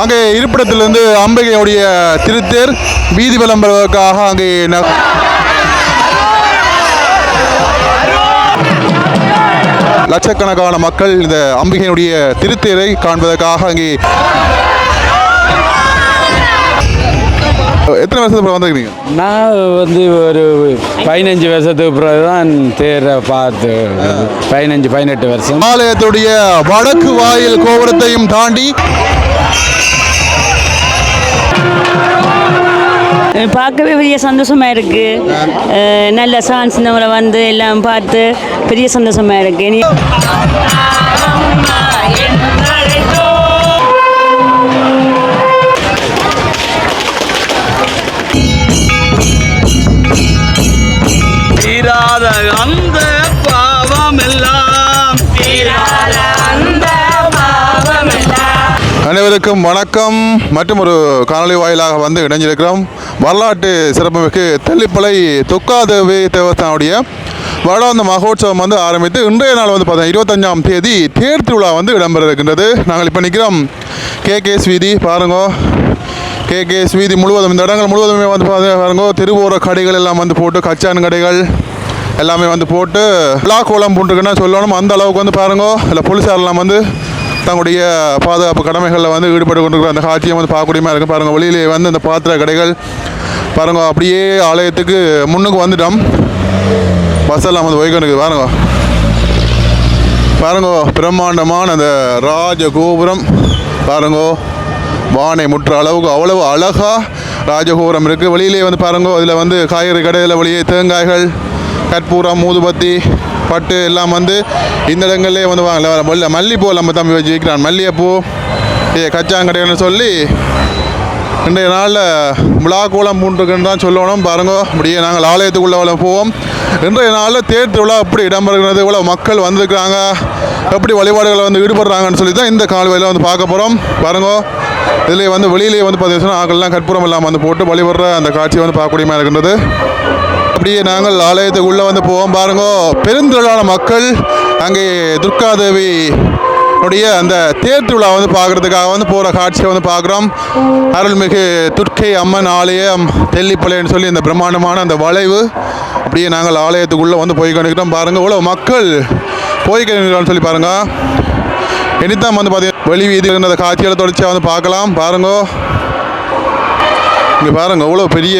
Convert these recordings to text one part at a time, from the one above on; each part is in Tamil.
அங்கே இருப்பிடத்திலிருந்து அம்பிகையுடைய திருத்தேர் வீதி விளம்பரத்துக்காக அங்கே லட்சக்கணக்கான மக்கள் இந்த அம்பிகையினுடைய திருத்தேரை காண்பதற்காக அங்கே எத்தனை வருஷத்துக்கு அப்புறம் வந்துருக்கீங்க? நான் ஒரு 15 வருஷத்துக்கு பிறகு தான் தேரை பார்த்து 15-18 வருஷம். ஆலயத்துடைய வடக்கு வாயில் கோபுரத்தையும் தாண்டி பார்க்கவே பெரிய சந்தோஷமாக இருக்குது. நல்ல சான்ஸ் நம்மளை எல்லாம் பார்த்து பெரிய சந்தோஷமாக இருக்குது. தீராத அந்த பாவமெல்லாம் தீராத அந்த பாவமெல்லாம். அனைவருக்கும் வணக்கம். மற்றும் ஒரு காணொலி வாயிலாக வந்து இணைஞ்சிருக்கிறோம். வரலாற்று சிறப்புமிகு தெல்லிப்பளை துர்காதேவி தேவஸ்தானுடைய வருடாந்த மகோத்சவம் வந்து ஆரம்பித்து இன்றைய நாள் வந்து பார்த்தீங்கன்னா 25ஆம் தேதி தேர் திருவிழா வந்து இடம்பெற இருக்கின்றது. நாங்கள் இப்போ நிற்கிறோம் கேகேஎஸ் வீதி. பாருங்க, கேகேஎஸ் வீதி முழுவதும் இந்த இடங்கள் முழுவதுமே வந்து பாருங்க தெருவோர கடைகள் எல்லாம் வந்து போட்டு கச்சான் கடைகள் எல்லாமே வந்து போட்டு விழாக்கோலம் போட்டுருக்குன்னா சொல்லணும். அந்த அளவுக்கு வந்து பாருங்க இல்லை போலீஸாரெல்லாம் வந்து தங்களுடைய பாதுகாப்பு கடமைகளில் வந்து ஈடுபட்டு கொண்டிருக்கிற அந்த காட்சியை வந்து பார்க்கக்கூடியமாக இருக்கும். பாருங்கள், வெளியிலே வந்து இந்த பாத்திர கடைகள் பாருங்கள். அப்படியே ஆலயத்துக்கு முன்னுக்கு வந்துட்டோம். பஸ் எல்லாம் வந்து போய்க்கொண்டு பாருங்க. பாருங்க, பிரம்மாண்டமான அந்த ராஜ கோபுரம் பாருங்க. வானை முற்ற அளவுக்கு அவ்வளவு அழகாக ராஜகோபுரம் இருக்குது. வெளியிலே வந்து பாருங்க, அதில் வந்து காய்கறி கடையில் வெளியே தேங்காய்கள், கற்பூரம், ஊதுபத்தி, பட்டு எல்லாம் வந்து இந்த இடங்கள்லேயே வந்து வாங்கல. மல்லிப்பூ நம்ம தம்பி வச்சு விற்கிறான். மல்லிகைப்பூ கச்சாங்கடைன்னு சொல்லி இன்றைய நாளில் விழாக்கோலம் பூண்டுக்குன்னு தான் சொல்லணும். பாருங்க, அப்படியே நாங்கள் ஆலயத்துக்குள்ளே போவோம். இன்றைய நாளில் தேர் திருவிழா எப்படி இடம்பெறுகிறது, இவ்வளோ மக்கள் வந்திருக்கிறாங்க, எப்படி வழிபாடுகளை வந்து ஈடுபடுறாங்கன்னு சொல்லி தான் இந்த கால்வாயில் வந்து பார்க்க போகிறோம். பாருங்க, இதில் வந்து வெளியிலேயே வந்து பார்த்தீங்கன்னா ஆக்கள்லாம் கற்பூரம் எல்லாம் வந்து போட்டு வழிபடுற அந்த காட்சியை வந்து பார்க்கக்கூடியமாக இருக்கின்றது. அப்படியே நாங்கள் ஆலயத்துக்குள்ளே வந்து போவோம். பாருங்க, பெருந்திரளான மக்கள் அங்கே துர்காதேவி உடைய அந்த தேர் திருவிழா வந்து பார்க்குறதுக்காக வந்து போகிற காட்சியை வந்து பார்க்குறோம். அருள்மிகு துர்க்கை அம்மன் ஆலயம் தெல்லிப்பளைன்னு சொல்லி இந்த பிரம்மாண்டமான அந்த வளைவு அப்படியே நாங்கள் ஆலயத்துக்குள்ளே வந்து போய் கொண்டிருக்கிறோம். பாருங்கள், இவ்வளோ மக்கள் போய் கொண்டிருக்கிறான்னு சொல்லி பாருங்கள். இனித்தான் வந்து பார்த்தீங்கன்னா வெளி வீதியில் அந்த காட்சிகளை தொடர்ச்சியாக வந்து பார்க்கலாம். பாருங்க, இங்கே பாருங்கள் இவ்வளோ பெரிய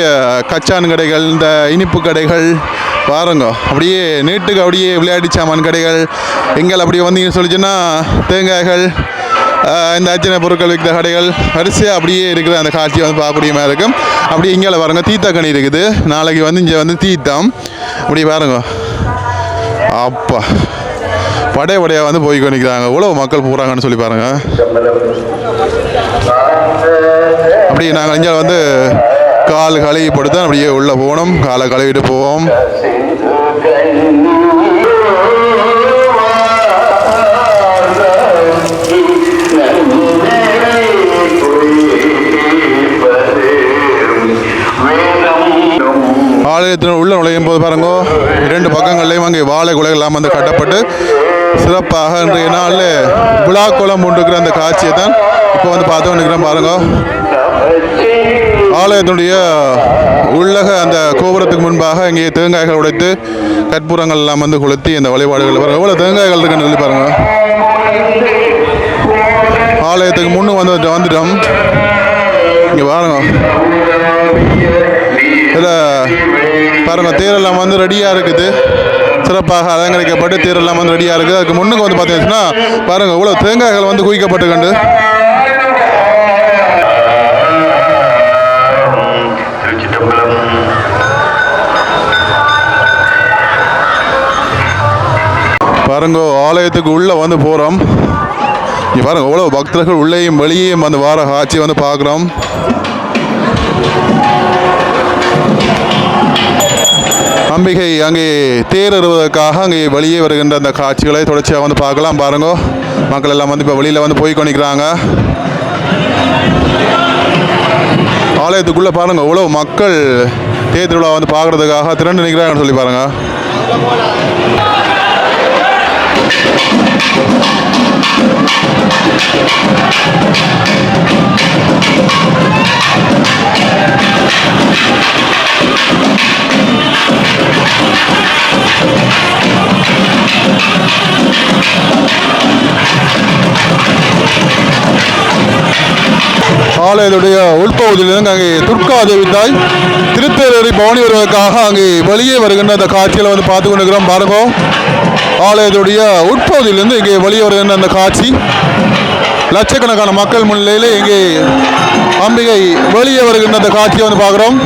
கச்சான் கடைகள், இந்த இனிப்பு கடைகள் பாருங்க. அப்படியே நீட்டுக்கு அப்படியே விளையாட்டு சாமான் கடைகள், எங்கள் அப்படியே வந்தீங்கன்னு சொல்லிச்சுன்னா தேங்காய்கள், இந்த அர்ச்சனை பொருட்கள் விற்கிற கடைகள் வரிசையாக அப்படியே இருக்கிற அந்த காட்சியை வந்து பார்க்கக்கூடியமாக இருக்கும். அப்படியே இங்கே பாருங்கள் தீத்தாக்கனி இருக்குது. நாளைக்கு வந்து இங்கே வந்து தீத்தம். அப்படி பாருங்க, அப்பா படையாக வந்து போய் கொண்டிருக்கிறாங்க. இவ்வளோ மக்கள் போகிறாங்கன்னு சொல்லி பாருங்கள். அப்படி நாங்கள் இங்கே வந்து கால் கழுவி போட்டு தான் அப்படியே உள்ளே போகணும். காலை கழுவிட்டு போவோம். ஆலயத்தின் உள்ள நுழையும் போது பாருங்க, 2 பக்கங்கள்லையும் அங்கே வாழை குலைகள் எல்லாம் வந்து கட்டப்பட்டு சிறப்பாக இன்றைய நாளில் விழாக்கோலம் போட்டுக்கிற அந்த காட்சியை தான் இப்போ வந்து பார்த்து வந்துக்கிறோம். பாருங்க, ஆலயத்தினுடைய உள்ளக அந்த கோபுரத்துக்கு முன்பாக இங்கே தேங்காய்கள் உடைத்து கற்பூரங்கள் எல்லாம் வந்து கொளுத்தி இந்த வழிபாடுகள் பாருங்கள். எவ்வளோ தேங்காய்கள் இருக்குன்னு சொல்லி பாருங்க. ஆலயத்துக்கு முன்னு வந்துட்டோம். இங்கே பாருங்க, இதில் பாருங்கள் தேரெல்லாம் வந்து ரெடியாக இருக்குது. சிறப்பாக அலங்கரிக்கப்பட்டு தேரெல்லாம் வந்து ரெடியாக இருக்குது. அதுக்கு முன்னுக்கு வந்து பார்த்தீங்கன்னா பாருங்கள் இவ்வளோ தேங்காய்கள் வந்து குவிக்கப்பட்டு கண்டு பாருங்க. ஆலயத்துக்கு உள்ளே வந்து போகிறோம். இங்கே பாருங்கள் எவ்வளோ பக்தர்கள் உள்ளேயும் வெளியேயும் வந்து வார காட்சி வந்து பார்க்குறோம். அம்பிகை அங்கே தேர் ஏறுவதற்காக அங்கே வெளியே வருகின்ற அந்த காட்சிகளை தொடர்ச்சியாக வந்து பார்க்கலாம். பாருங்க, மக்கள் எல்லாம் வந்து இப்போ வெளியில் வந்து போய் கொண்டிருக்கிறாங்க. ஆலயத்துக்குள்ளே பாருங்கள் இவ்வளோ மக்கள் தேர் திருவிழா வந்து பார்க்குறதுக்காக திரண்டு நிற்கிறாங்கன்னு சொல்லி பாருங்கள். ஆலயத்துடைய உள்பகுதியிலிருந்து அங்கே துர்காதேவி தாய் திருத்தேரறி பவனி வருவதற்காக அங்கே வெளியே வருகின்ற அந்த காட்சியில் வந்து பார்த்து கொண்டிருக்கிறோம். பாருங்க, ஆலயத்துடைய உட்பகுதியிலிருந்து இங்கே வெளியே வருகின்ற அந்த காட்சி. லட்சக்கணக்கான மக்கள் முன்னிலையில் இங்கே அம்பிகை வெளியே வருகின்ற அந்த காட்சியை வந்து பார்க்குறோம்.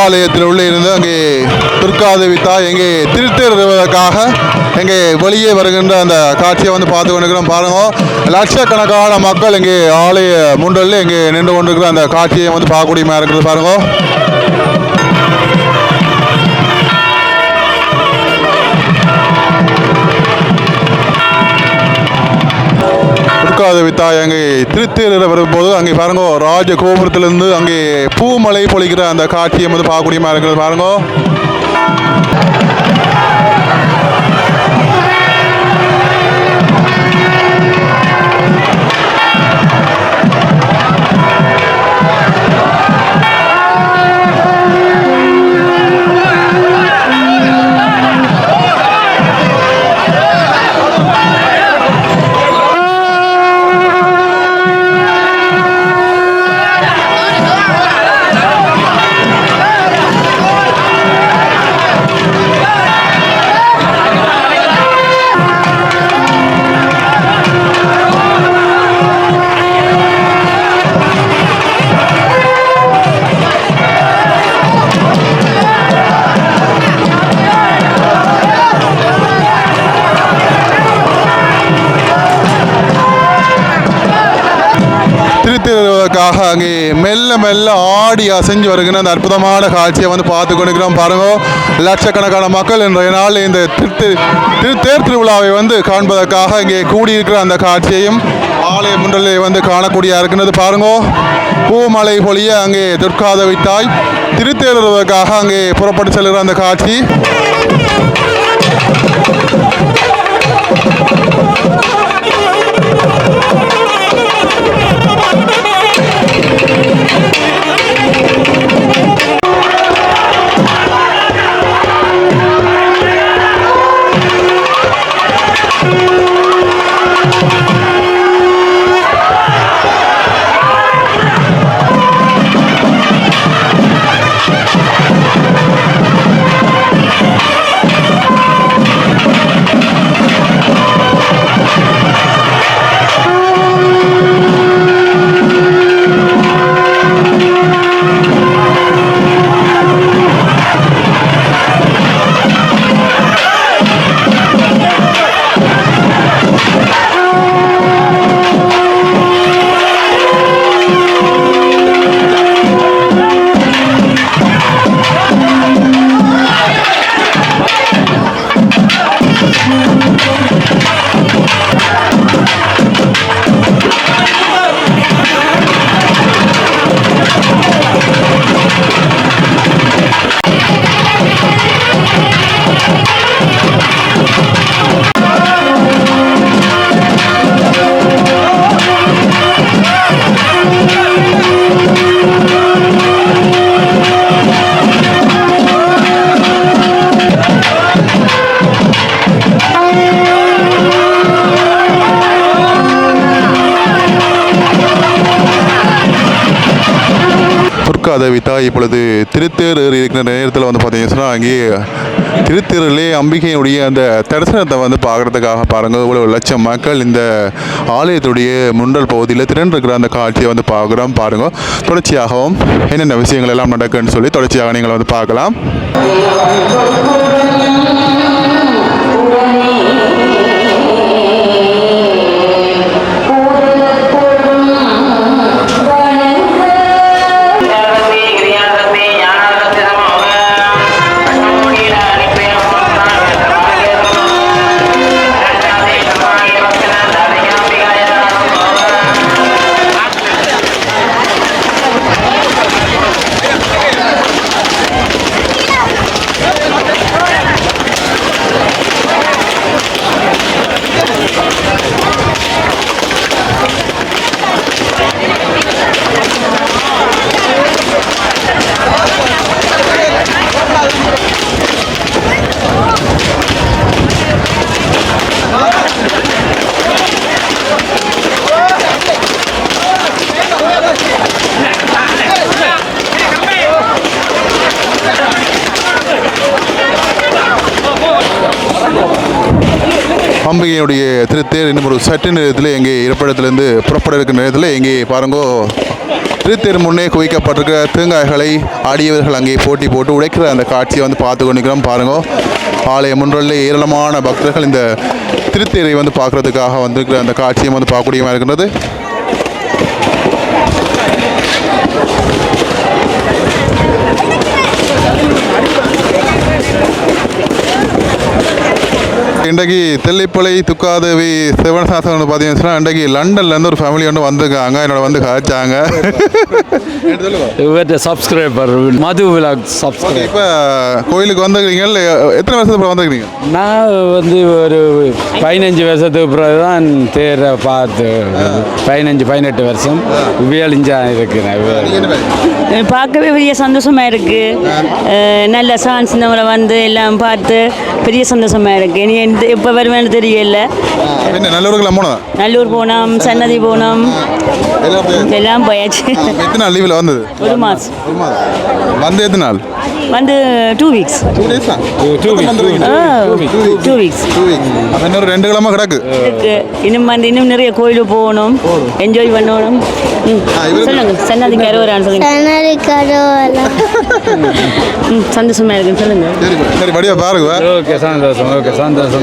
ஆலயத்தில் உள்ளே இருந்து அங்கே துர்காதேவி தாய் எங்கே திருத்தேறுவதற்காக எங்கே வெளியே வருகின்ற அந்த காட்சியை வந்து பார்த்து கொண்டிருக்கிறோம். பாருங்க, லட்சக்கணக்கான மக்கள் இங்கே ஆலய முன்றலில் இங்கே நின்று கொண்டிருக்கிற அந்த காட்சியை வந்து பார்க்கக்கூடியமாக இருக்கிறது. பாருங்க, துர்காதேவி தாய் அங்கே திருத்தேர வரும்போது அங்கே பாருங்க, ராஜ கோபுரத்திலிருந்து அங்கே பூமலை பொழிக்கிற அந்த காட்சியை வந்து பார்க்கக்கூடியமா இருக்கிறது. பாருங்க, திருத்தேறுவதற்காக அங்கே மெல்ல மெல்ல ஆடி அசைஞ்சு வருகிற அந்த அற்புதமான காட்சியை வந்து பார்த்து கொண்டிருக்கிறோம். பாருங்க, லட்சக்கணக்கான மக்கள் இன்றைய நாள் இந்த திருத்தேர் திருவிழாவை வந்து காண்பதற்காக இங்கே கூடியிருக்கிற அந்த காட்சியையும் ஆலய முன்றலை வந்து காணக்கூடிய இருக்கிறது. பாருங்க, பூமலை பொழிய அங்கே துர்காதேவி தாய் திருத்தேறுவதற்காக அங்கே புறப்பட்டு செல்கிற அந்த காட்சி. துர்காதேவி தாய் இப்பொழுது திருத்தேர் ஏறி இருக்கிற நேரத்தில் வந்து பார்த்தீங்கன்னா சொன்னால் அங்கே திருத்தேரிலே அம்பிகையுடைய அந்த தரிசனத்தை வந்து பார்க்குறதுக்காக பாருங்கள் இவ்வளோ லட்சம் மக்கள் இந்த ஆலயத்துடைய முண்டல் பகுதியில் திரண்டிருக்கிற அந்த காட்சியை வந்து பார்க்குறோம் பாருங்கள். தொடர்ச்சியாகவும் என்னென்ன விஷயங்கள் எல்லாம் நடக்குன்னு சொல்லி தொடர்ச்சியாக நீங்கள் வந்து பார்க்கலாம். அம்பிகையுடைய திருத்தேர் இன்னும் ஒரு சற்று நேரத்தில் எங்கே இருப்பிடத்திலிருந்து புறப்பட இருக்கிற நேரத்தில் எங்கே பாருங்கோ திருத்தேர் முன்னே குவிக்கப்பட்டிருக்கிற தேங்காய்களை ஆடியவர்கள் அங்கே போட்டி போட்டு உடைக்கிற அந்த காட்சியை வந்து பார்த்து கொண்டிருக்கிறோம். பாருங்கோ ஆலய முன்றில் ஏராளமான பக்தர்கள் இந்த திருத்தேரை வந்து பார்க்குறதுக்காக வந்திருக்கிற அந்த காட்சியை வந்து பார்க்கக்கூடியமாக இருக்கின்றது. இன்றைக்கு தெல்லிப்பளை துக்காதேவி சிவனசாசன் பார்த்தீங்கன்னா இன்றைக்கு லண்டன்லேருந்து ஒரு ஃபேமிலி ஒன்று வந்திருக்காங்க. என்னோட வந்து காய்ச்சாங்க. சப்ஸ்கிரைபர் மது விலாக் சப்ஸ்கிரைபர். இப்போ கோயிலுக்கு வந்துருக்கீங்க, எத்தனை வருஷத்துக்கு வந்துருக்கீங்க? நான் வந்து ஒரு 15 வருஷத்துக்கு பிறகு தான் தேரை பார்த்து 15-18 வருஷம் வியலிஞ்சா இருக்கிறேன். பார்க்கவே பெரிய சந்தோஷமாக இருக்குது. நல்ல சான்ஸ் நம்மளை வந்து எல்லாம் பார்த்து பெரிய சந்தோஷமாக இருக்குது. இனி எப்போ வருவேன்னு தெரியல. நல்லூருக்குலாம் போனோம், நல்லூர் போனோம், சன்னதி போனோம், எல்லாம் போயாச்சு. எத்தனை நாள் லீவில் வந்தது? ஒரு மாதம். வந்து எத்தனை நாள்? வந்து 2 weeks. 2 days தான். 2 weeks. இன்னொரு 2 கிழமை கிடக்கு. இன்னும் நிறைய கோயிலுக்கு போகணும், என்ஜாய் பண்ணணும். சொல்லுங்க, சன்னதி கருவரான்னு சொல்லுங்க. சந்தோஷமா இருக்குன்னு சொல்லுங்க. சரி படியா பாருங்க. ஓகே சந்தோஷம். ஓகே சந்தோஷம்.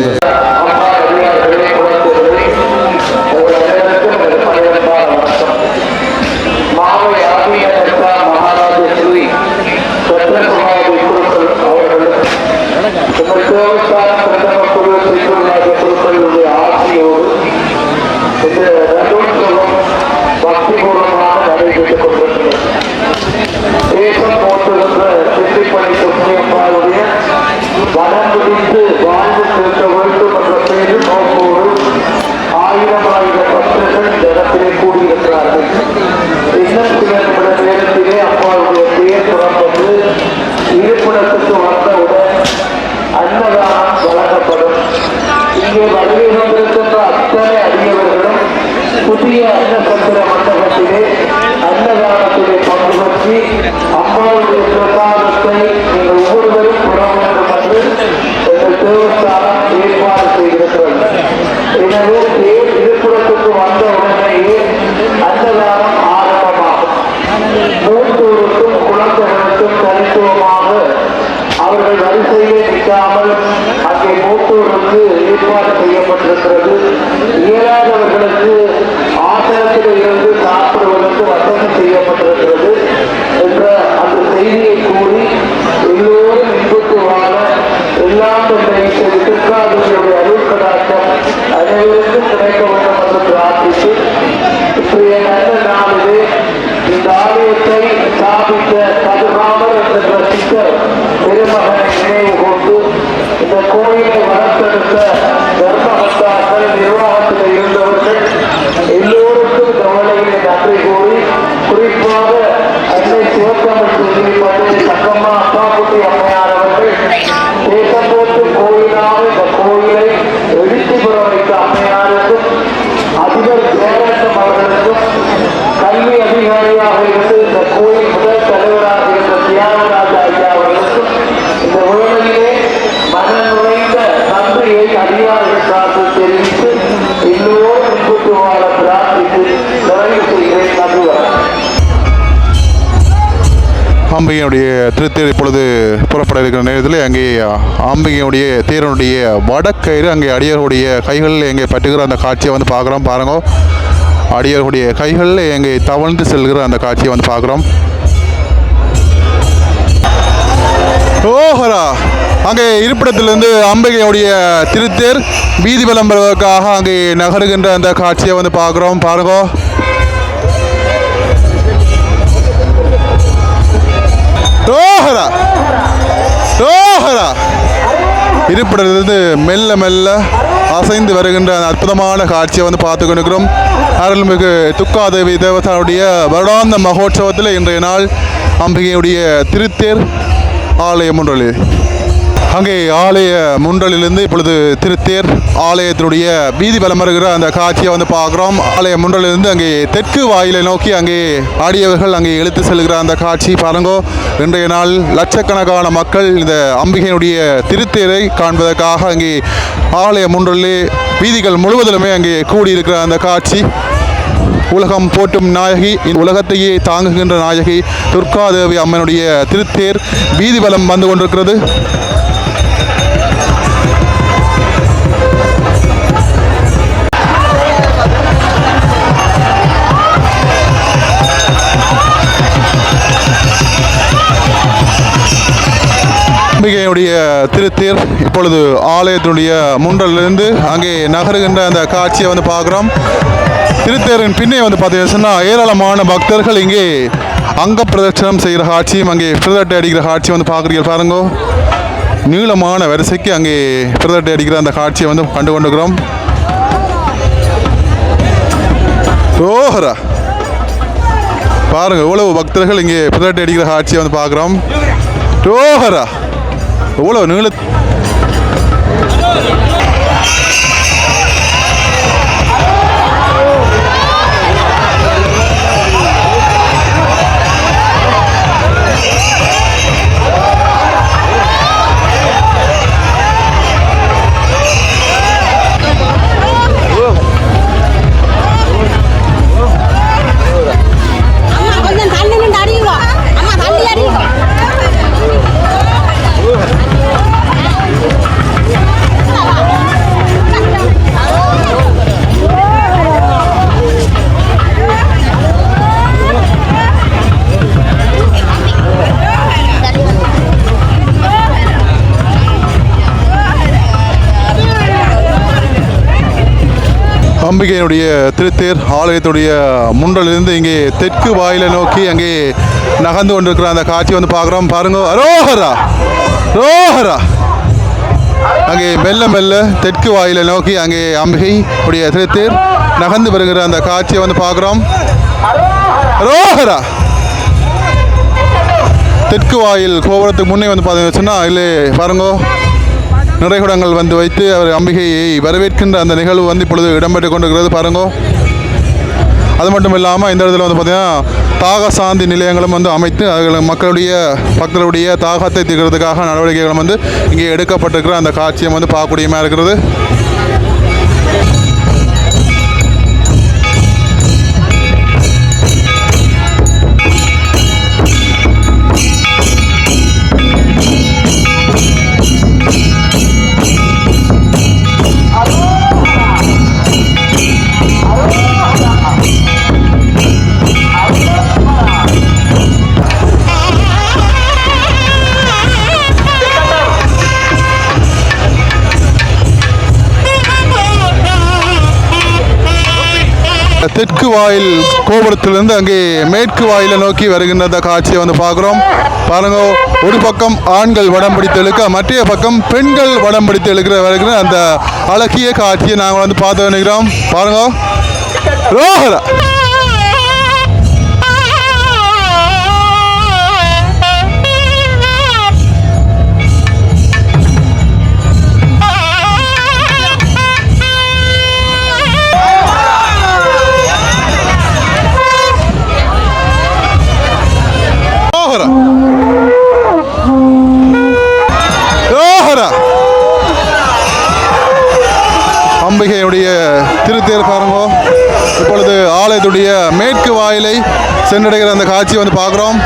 அதிபர் ஜெயலலிதா அவர்களுக்கும் கல்வி அதிகாரியாக இருந்து இந்த கோயில் முதல் தலைவராக அம்பிகையுடைய திருத்தேர் இப்பொழுது புறப்பட இருக்கிற நேரத்தில் அங்கே அம்பிகையுடைய தேரனுடைய வடக்கயிறு அங்கே அடியார்களுடைய கைகளில் எங்கே பட்டுகிற அந்த காட்சியை வந்து பார்க்குறோம். பாருங்க, அடியார்களுடைய கைகளில் எங்கே தவழ்ந்து செல்கிற அந்த காட்சியை வந்து பார்க்குறோம். ஓஹரா, அங்கே இருப்பிடத்திலிருந்து அம்பிகையுடைய திருத்தேர் வீதி விளம்பரத்துக்காக அங்கே நகருகின்ற அந்த காட்சியை வந்து பார்க்குறோம். பாருங்க, ரோஹரா ரோஹரா இருப்பிடத்திலிருந்து மெல்ல மெல்ல அசைந்து வருகின்ற அந்த அற்புதமான காட்சியை வந்து பார்த்து கொண்டிருக்கிறோம். அருள்மிகு துக்காதேவி தேவதாவுடைய வருடாந்த மகோற்சவத்தில் இன்றைய நாள் அம்பிகையுடைய திருத்தேர் ஆலய முன்றலில் அங்கே ஆலய முன்றலிலிருந்து இப்பொழுது திருத்தேர் ஆலயத்தினுடைய வீதி வலம் வருகிற அந்த காட்சியை வந்து பார்க்குறோம். ஆலய முன்றலிலிருந்து அங்கே தெற்கு வாயிலை நோக்கி அங்கே ஆடியவர்கள் அங்கே இழுத்து செல்கிற அந்த காட்சி பாருங்கோ. இன்றைய நாள் லட்சக்கணக்கான மக்கள் இந்த அம்பிகையினுடைய திருத்தேரை காண்பதற்காக அங்கே ஆலய முன்றலிலே வீதிகள் முழுவதிலுமே அங்கே கூடியிருக்கிற அந்த காட்சி. உலகம் போற்றும் நாயகி, உலகத்தையே தாங்குகின்ற நாயகி துர்காதேவி அம்மனுடைய திருத்தேர் வீதி வலம் வந்து கொண்டிருக்கிறது. அம்பிகையுடைய திருத்தேர் இப்பொழுது ஆலயத்தினுடைய முன்றலிலிருந்து அங்கே நகருகின்ற அந்த காட்சியை வந்து பார்க்குறோம். திருத்தேரின் பின்னே வந்து பார்த்தீங்கன்னா ஏராளமான பக்தர்கள் இங்கே அங்க பிரதட்சணம் செய்கிற காட்சியும் அங்கே பிரதட்டை அடிக்கிற காட்சி வந்து பார்க்குறீங்க. பாருங்க, நீளமான வரிசைக்கு அங்கே பிரதட்டை அடிக்கிற அந்த காட்சியை வந்து கண்டு கொண்டிருக்கிறோம். ஓஹரா, பாருங்க எவ்வளவு பக்தர்கள் இங்கே பிரதட்டை அடிக்கிற காட்சியை வந்து பார்க்குறோம். ஓஹரா, எவ்வளோ நீள அம்பிகையினுடைய திருத்தேர் ஆலயத்துடைய முன்றலிருந்து இங்கே தெற்கு வாயிலை நோக்கி அங்கே நகர்ந்து கொண்டிருக்கிற அந்த காட்சி வந்து பார்க்குறோம். பாருங்க, ரோஹரா ரோஹரா, அங்கே மெல்ல மெல்ல தெற்கு வாயிலை நோக்கி அங்கே அம்பிகை உடைய திருத்தேர் நகர்ந்து வருகிற அந்த காட்சியை வந்து பார்க்குறோம். ரோஹரா, தெற்கு வாயில் கோபுரத்துக்கு முன்னே வந்து பார்த்தீங்கன்னா இல்லை பாருங்க, நிறைகுடங்கள் வந்து வைத்து அவர் அம்பிகையை வரவேற்கின்ற அந்த நிகழ்வு வந்து இப்பொழுது இடம்பெற்று கொண்டிருக்கிறது. பாருங்க, அது மட்டும் இல்லாமல் இந்த இடத்துல வந்து பார்த்தீங்கன்னா தாக சாந்தி நிலையங்களும் வந்து அமைத்து அவர்கள் மக்களுடைய பக்தர்களுடைய தாகத்தை தீர்க்கிறதுக்காக நடவடிக்கைகளும் வந்து இங்கே எடுக்கப்பட்டிருக்கிற அந்த காட்சியம் வந்து பார்க்கக்கூடியமாக இருக்கிறது. தெற்கு வாயில் கோபுரத்திலிருந்து அங்கே மேற்கு வாயிலை நோக்கி வருகின்ற அந்த காட்சியை வந்து பார்க்குறோம். பாருங்க, ஒரு பக்கம் ஆண்கள் வடம் பிடித்து இழுக்க, மற்ற பக்கம் பெண்கள் வடம் பிடித்து வருகிற அந்த அழகிய காட்சியை நாங்கள் வந்து பார்த்து நினைக்கிறோம். பாருங்க, ரோஹரா அம்பிகையுடைய திருத்தேர் பாருங்க இப்பொழுது ஆலயத்துடைய மேற்கு வடக்கு வாயிலை சென்றடைகிற அந்த காட்சியை வந்து பார்க்குறோம்.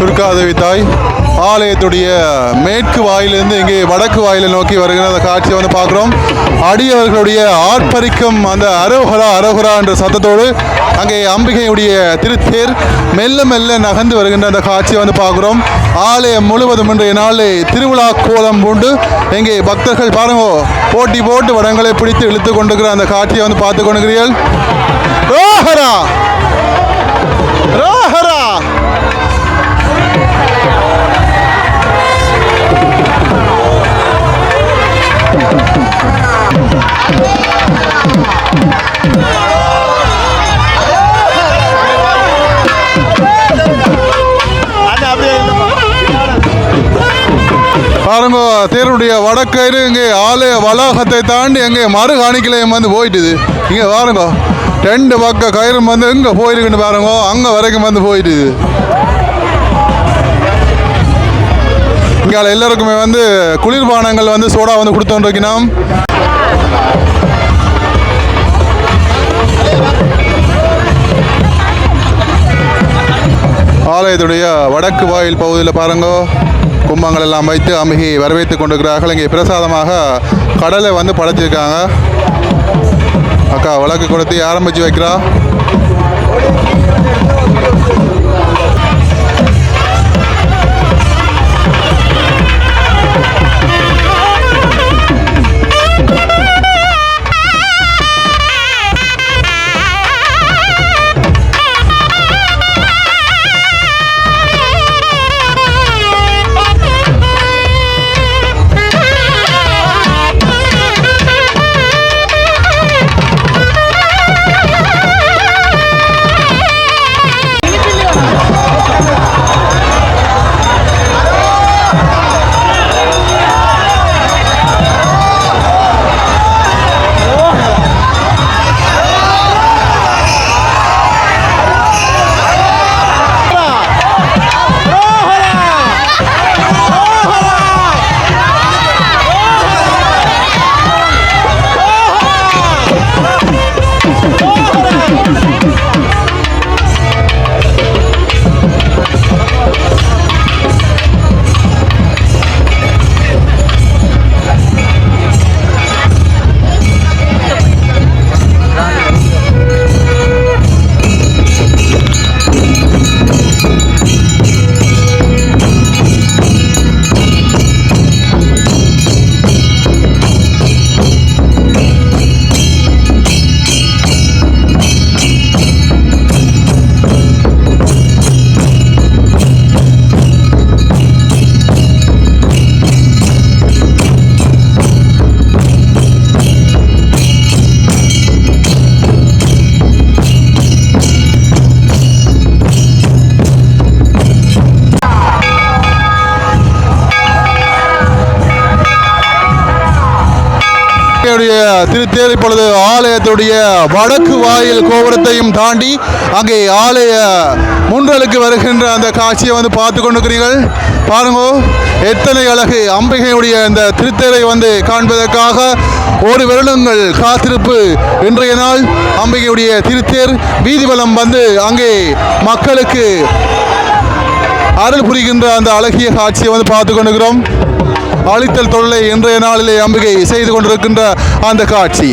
துர்காதேவி தாய் ஆலயத்துடைய மேற்கு வாயிலிருந்து இங்கே வடக்கு வாயிலை நோக்கி வருகிற அந்த காட்சியை வந்து பார்க்குறோம். அடியவர்களுடைய ஆர்ப்பரிக்கும் அந்த அரோகரா அரோகரா என்ற சத்தத்தோடு அங்கே அம்பிகையுடைய திருத்தேர் மெல்ல மெல்ல நகர்ந்து வருகின்ற அந்த காட்சியை வந்து பார்க்குறோம். ஆலயம் முழுவதும் இன்றைய நாளில் திருவிழா கோலம் பூண்டு இங்கே பக்தர்கள் பாருங்க போட்டி போட்டு வடங்களை பிடித்து இழுத்து கொண்டிருக்கிற அந்த காட்சியை வந்து பார்த்து கொண்டிருக்கிறீர்கள். ரோஹரா ரோஹரா பாருங்க தேருடைய வடக்கயிறு இங்கே ஆலய வளாகத்தை தாண்டி எங்கே மறு காணிக்கலையும் வந்து போயிட்டுது. இங்கே பாருங்க 2 பக்க கயிறும் வந்து எங்கே போயிருக்குன்னு பாருங்க, அங்கே வரைக்கும் வந்து போயிட்டுது. இங்கே எல்லாருக்குமே வந்து குளிர்பானங்கள் வந்து சோடா வந்து கொடுத்தோன்றிருக்கணும். ஆலயத்துடைய வடக்கு வாயில் பகுதியில் பாருங்க கும்பங்கள் எல்லாம் வைத்து அம்பிகையை வரவேற்று கொண்டிருக்கிறார்கள். இங்கே பிரசாதமாக கடலை வந்து படைச்சிருக்காங்க. அக்கா விளக்கு கொடுத்து ஆரம்பித்து வைக்கிறா. திருத்தேர் இப்பொழுது ஆலயத்துடைய வடக்கு வாயில் கோபுரத்தையும் தாண்டி அங்கே ஆலய முன்றலுக்கு வருகின்ற அந்த காட்சியை வந்து பார்த்து கொண்டிருக்கிறீர்கள். பாருங்க எத்தனை அழகு! அம்பிகையுடைய இந்த திருத்தேரை வந்து காண்பதற்காக ஒரு வருடங்கள் காத்திருப்பு. இன்றைய நாள் அம்பிகையுடைய திருத்தேர் வீதிவலம் வந்து அங்கே மக்களுக்கு அருள் புரிகின்ற அந்த அழகிய காட்சியை வந்து பார்த்து கொண்டிருக்கிறோம். அழித்தல் தொல்லை இன்றைய நாளிலே அம்பிகை செய்து கொண்டிருக்கின்ற அந்த காட்சி.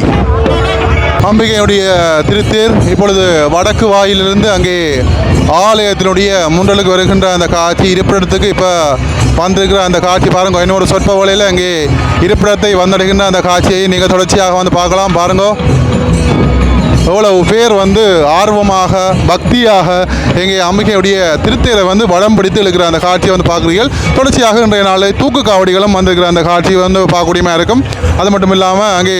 அம்பிகையுடைய திருத்தேர் இப்பொழுது வடக்கு வாயிலிருந்து அங்கே ஆலயத்தினுடைய முன்றலுக்கு வருகின்ற அந்த காட்சி இருப்பிடத்துக்கு இப்போ வந்திருக்கிற அந்த காட்சி பாருங்க. இன்னொரு சொற்ப வேளையில் அங்கே இருப்பிடத்தை வந்தடைகின்ற அந்த காட்சியை நீங்கள் தொடர்ச்சியாக வந்து பார்க்கலாம். பாருங்க எவ்வளவு பேர் வந்து ஆர்வமாக பக்தியாக எங்கள் அம்பிகையுடைய திருத்தேரை வந்து வடம் பிடித்து இருக்கிற அந்த காட்சியை வந்து பார்க்குறீர்கள். தொடர்ச்சியாக இன்றைய நாளில் தூக்கு காவடிகளும் வந்திருக்கிற அந்த காட்சி வந்து பார்க்கக்கூடியமாக இருக்கும். அது மட்டும் இல்லாமல் அங்கே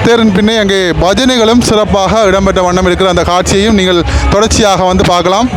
தேரின் பின்னே அங்கே பஜனைகளும் சிறப்பாக இடம்பெற்ற வண்ணம் இருக்கிற அந்த காட்சியையும் நீங்கள் தொடர்ச்சியாக வந்து பார்க்கலாம்.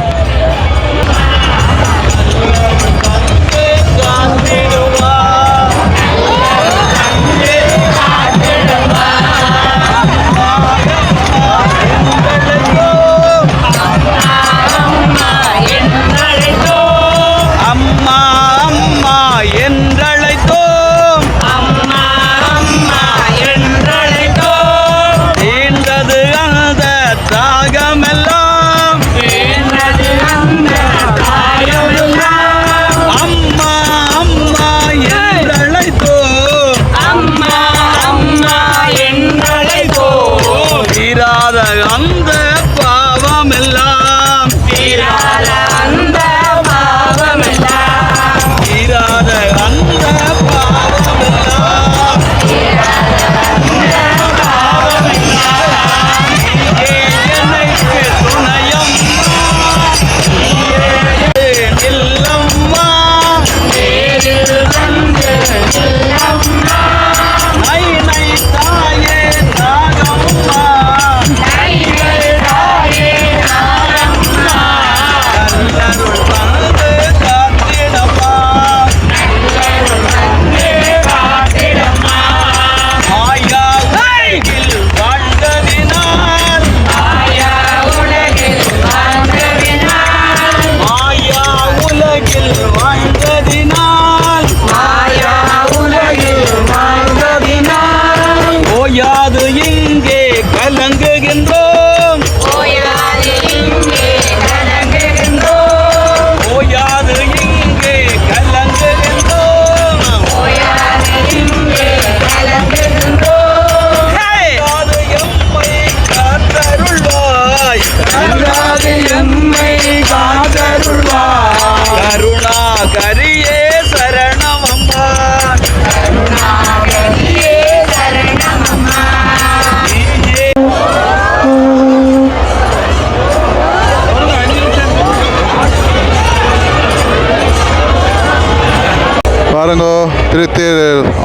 பாருங்கோ திருத்தேர்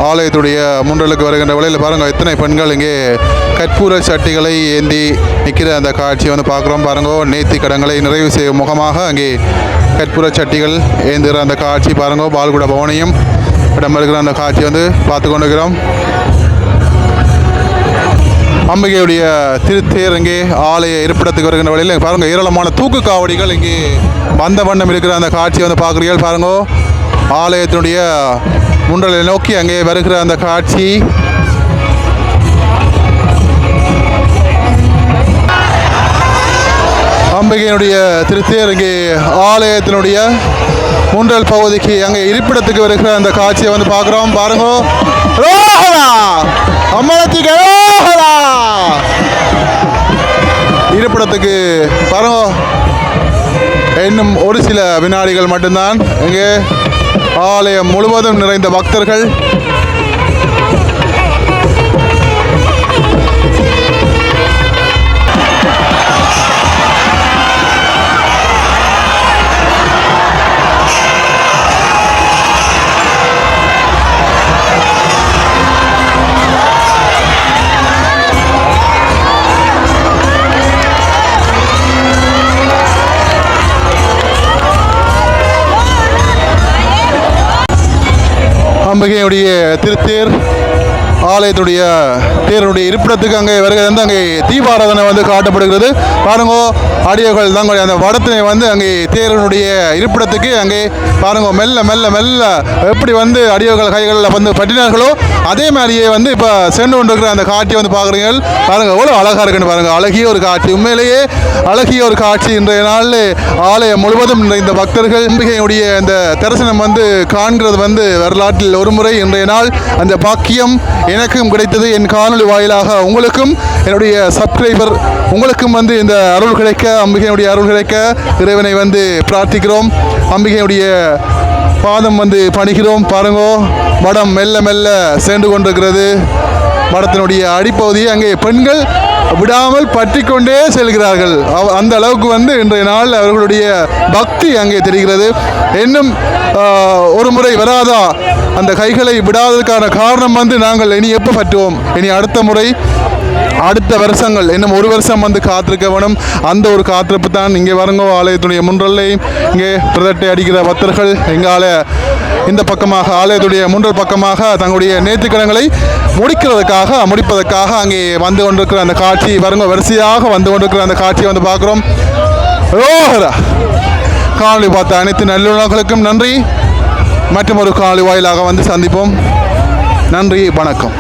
ஆலயத்துடைய முன்றலுக்கு வருகின்ற வேளையில் பாருங்க எத்தனை பெண்கள் இங்கே கற்பூர சட்டிகளை ஏந்தி நிற்கிற அந்த காட்சியை வந்து பார்க்குறோம். பாருங்கோ நேர்த்தி கடங்களை நிறைவு செய்யும் முகமாக அங்கே கற்பூர சட்டிகள் ஏந்துகிற அந்த காட்சி பாருங்கோ. பால்குட பவனியும் இடம்பெறுகிற அந்த காட்சி வந்து பார்த்து கொண்டிருக்கிறோம். அம்பிகையுடைய திருத்தேர் இங்கே ஆலய இருப்பிடத்துக்கு வருகின்ற வழியில் பாருங்கள் ஏராளமான தூக்கு காவடிகள் இங்கே வந்த வண்ணம் இருக்கிற அந்த காட்சியை வந்து பார்க்குறீர்கள். பாருங்கோ ஆலயத்தினுடைய முன்றலை நோக்கி அங்கே வருகிற அந்த காட்சி அம்பிகையினுடைய திருத்தேர் இங்கே ஆலயத்தினுடைய முன்றல் பகுதிக்கு அங்கே இருப்பிடத்துக்கு வருகிற அந்த காட்சியை வந்து பார்க்குறோம். பாருங்க அம்மனத்துக்கு இருப்பிடத்துக்கு பாருங்க இன்னும் ஒரு சில வினாடிகள் மட்டும்தான். இங்கே ஆலயம் முழுவதும் நிறைந்த பக்தர்கள் அம்பிகையுடைய திருத்தேர் ஆலயத்துடைய தேருடைய இருப்பிடத்துக்கு அங்கே வருகிறது வந்து அங்கே தீபாராதனை வந்து காட்டப்படுகிறது. பாருங்கோ அடியர்கள் தான் அந்த வடத்தினை வந்து அங்கே தேரனுடைய இருப்பிடத்துக்கு அங்கே பாருங்க மெல்ல மெல்ல மெல்ல எப்படி வந்து அடியர்கள் கைகளில் வந்து பற்றினார்களோ அதே மாதிரியே வந்து இப்போ சென்று கொண்டிருக்கிற அந்த காட்சியை வந்து பார்க்குறீங்க. பாருங்கள் எவ்வளோ அழகாக இருக்குன்னு பாருங்கள். அழகிய ஒரு காட்சி, உண்மையிலேயே அழகிய ஒரு காட்சி. இன்றைய நாளில் ஆலயம் முழுவதும் இந்த பக்தர்கள் அம்பிகையுடைய இந்த தரிசனம் வந்து காண்கிறது வந்து வரலாற்றில் ஒரு முறை. இன்றைய நாள் அந்த பாக்கியம் எனக்கும் கிடைத்தது. என் காணொளி வாயிலாக உங்களுக்கும் என்னுடைய சப்ஸ்கிரைபர் உங்களுக்கும் வந்து இந்த அருள் கிடைக்க, அம்பிகையினுடைய அருள் கிடைக்க இறைவனை வந்து பிரார்த்திக்கிறோம். அம்பிகையுடைய பாதம் வந்து பணிகிறோம். பாருங்கோ, மடம் மெல்ல மெல்ல சென்று கொண்டிருக்கிறது. மடத்தினுடைய அடிப்பகுதியை அங்கே பெண்கள் விடாமல் பற்றி கொண்டே செல்கிறார்கள். அந்த அளவுக்கு வந்து இன்றைய நாள் அவர்களுடைய பக்தி அங்கே தெரிகிறது. இன்னும் ஒரு முறை வராதா அந்த கைகளை விடாததுக்கான காரணம் வந்து நாங்கள் இனி எப்போ பற்றுவோம், இனி அடுத்த முறை அடுத்த வருஷங்கள் இன்னும் ஒரு வருஷம் வந்து காத்திருக்க வேணும். அந்த ஒரு காத்திருப்பு தான். இங்கே வருங்கோ, ஆலயத்துடைய முன்றலை இங்கே பிரதட்டை அடிக்கிற பக்தர்கள் எங்கால இந்த பக்கமாக ஆலயத்துடைய முன்றல் பக்கமாக தங்களுடைய நேர்த்திக்கடன்களை முடிப்பதற்காக அங்கே வந்து கொண்டிருக்கிற அந்த காட்சி வருங்க, வரிசையாக வந்து கொண்டிருக்கிற அந்த காட்சியை வந்து பார்க்குறோம். காணொளி பார்த்த அனைத்து நல்லுணர்களுக்கும் நன்றி. மற்றும் ஒரு காணொளி வாயிலாக வந்து சந்திப்போம். நன்றி, வணக்கம்.